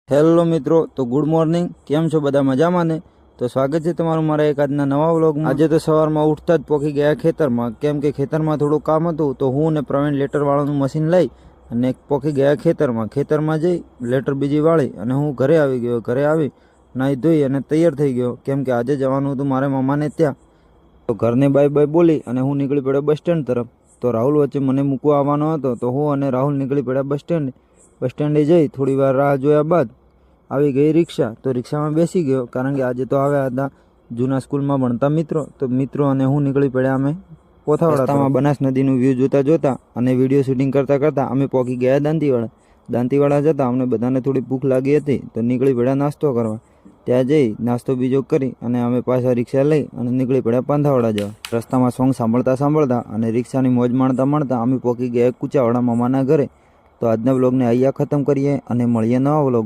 Hello મિત્રો, તો good morning. કેમ છો બધા? મજામાં ને? તો સ્વાગત છે તમારું મારા એક આજના નવા વ્લોગમાં. આજે તો સવારમાં ઉઠતા જ પોકી ગયા ખેતરમાં, કેમ કે ખેતરમાં થોડું કામ હતું. તો હું ને પ્રવીણ લેટરવાળાનું મશીન લઈ અને પોકી ગયા ખેતરમાં જઈ લેટર બીજી વાળી અને હું ઘરે આવી ગયો. ઘરે આવી નાહી ધોઈ અને તૈયાર થઈ ગયો, કેમ કે આજે જવાનું હતું મારે મામાને ત્યાં. તો ઘરને બાય બાય બોલી અને હું નીકળી પડ્યો બસ સ્ટેન્ડ તરફ. તો રાહુલ વચ્ચે મને મૂકવા આવવાનો હતો, તો હું અને રાહુલ નીકળી પડ્યા બસ સ્ટેન્ડે જઈ થોડી વાર રાહ જોયા બાદ આવી ગઈ રિક્ષા. તો રિક્ષામાં બેસી ગયો, કારણ કે આજે તો આવ્યા હતા જૂના સ્કૂલમાં ભણતા મિત્રો. તો મિત્રો અને હું નીકળી પડ્યા અમે પોથાવાડા. રસ્તામાં બનાસ નદીનું વ્યૂ જોતા અને વિડીયો શૂટિંગ કરતા અમે પહોંચી ગયા દાંતીવાડા જતા અમને બધાને થોડી ભૂખ લાગી હતી, તો નીકળી પડ્યા નાસ્તો કરવા. ત્યાં જઈ નાસ્તો બીજો કરી અને અમે પાછા રિક્ષા લઈ અને નીકળી પડ્યા પાંધાવાડા જવા. રસ્તામાં સોંગ સાંભળતા અને રિક્ષાની મોજ માણતા અમે પહોંચી ગયા કુચાવાડા મામાના ઘરે. તો આજના વ્લોગને અહીંયા ખતમ કરીએ અને મળીએ નવા વ્લોગ.